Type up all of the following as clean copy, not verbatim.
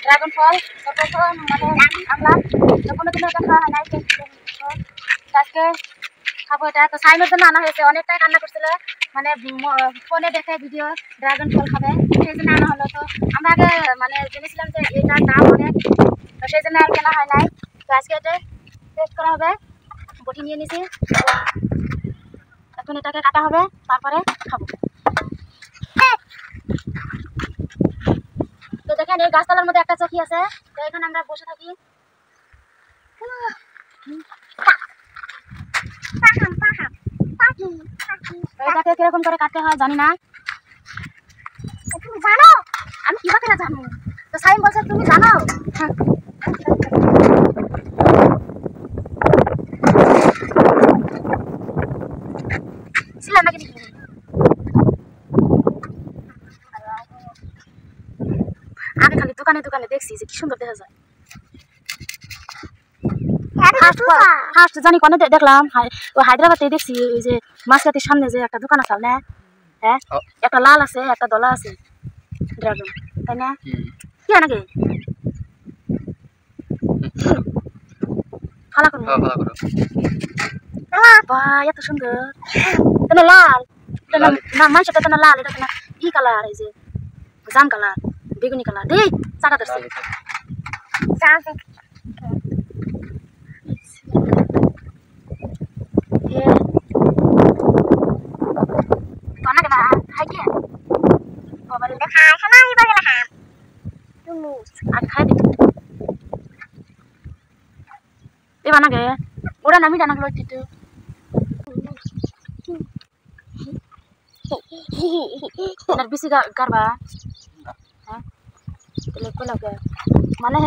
Dragon ফল প্রথম মানে আনলাম, তো কোনোদিনও এটা খাওয়া হয় নাই, আজকে খাবো এটা। তো সাইমের জন্য আনা হয়েছে, অনেকটাই কান্না করছিল, মানে ফোনে দেখে ভিডিও ড্রাগন ফল খাবে, সেই জন্য আনা হলো। তো আমরা আগে মানে জেনেছিলাম যে এটার দাম অনেক, তো সেই জন্য আর কেনা হয় নাই। তো আজকে এটা টেস্ট করা হবে, বটি নিয়ে নিছি, এখন এটাকে কাটা হবে, তারপরে খাবো। তো দেখেন এই গাছতলার মধ্যে একটা চকি আছে, তো এখানে আমরা বসে থাকি। এটাকে কিরকম করে কাটতে হয় জানি না, তুমি জানো? আমি কিভাবে না জানো? তো সাইম বলছে তুমি জানো। ছিলাম নাকি আগে খালি দোকানে দোকানে দেখছি যে কি সুন্দর দেখা যায়। ফার্স্ট জানি কোনে দেখলাম ওই হায়দ্রাবাদে দেখছি, ওই যে মাছকাতির সামনে যে একটা দোকান আছে না, হ্যাঁ একটা লাল আছে একটা দলা আছে ড্রাগন, তাই না? কি নাকি ফালা করো বা এত সুন্দর, এটা লাল, না মানুষটা তো লাল, এটা না ই কালার, এই যে জাম কালার, বেগুনি কালার, দেই চাটা ধরছে। ওরা নামি জানা গেল বেশি গারবা, হ্যাঁ মানে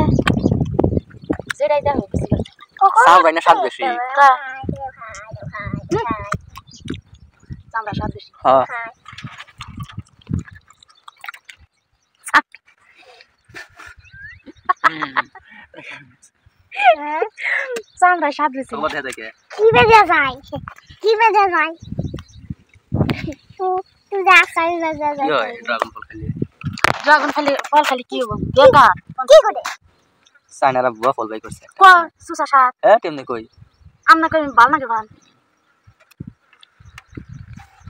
যেটাই দেখো বেশি চামড়া স্বাদ বেশি, চামড়া স্বাদ বেশি। চামড়া স্বাদ বেশি, কি বেজে যায়, কি বেজে যায়, তুই দেখ সাই বেজে যায়। ড্রাগন ফল খালি কি হবো বেকার, কি করে সাইনারা বুয়া ফল বাই করছে ক সুসা সাত, হ্যাঁ তেমনি কই আমনা কই ভাল নাকি ভাল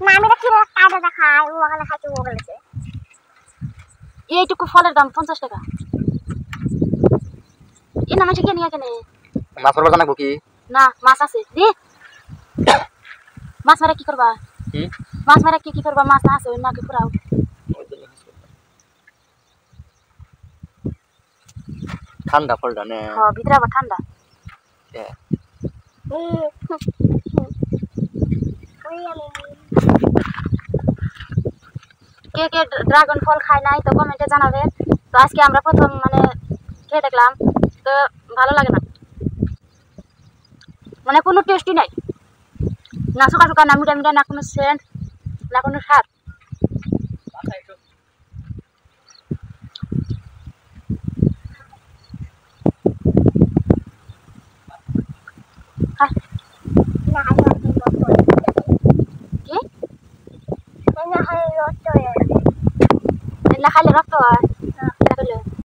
না, আমি কি রে কাটা দেখাই ও ওখানে খাইতে ও বলেছে। এইটুকু ফলের দাম 50 টাকা, এ না মাছ কে নিয়া কেনে মাছ মারবা জানা কি না, মাছ আছে দি মাছ মারা কি করবা, মাছ মারা কি করবা, মাছ না আছে ওই নাকে পুরাও ঠান্ডা ফলটা নে, হ্যাঁ ভিতরে আবার ঠান্ডা। কে কে ড্রাগন ফল খায় নাই তো কমেন্টে জানাবেন। তো আজকে আমরা প্রথম মানে খেয়ে দেখলাম, তো ভালো লাগে না, মানে কোনো টেস্টই নাই, না শুকা শুকা, না মিঠা মিঠা, না কোনো সেন্ট, না কোনো স্বাদ। কি না খাইলে রক্ত হয়,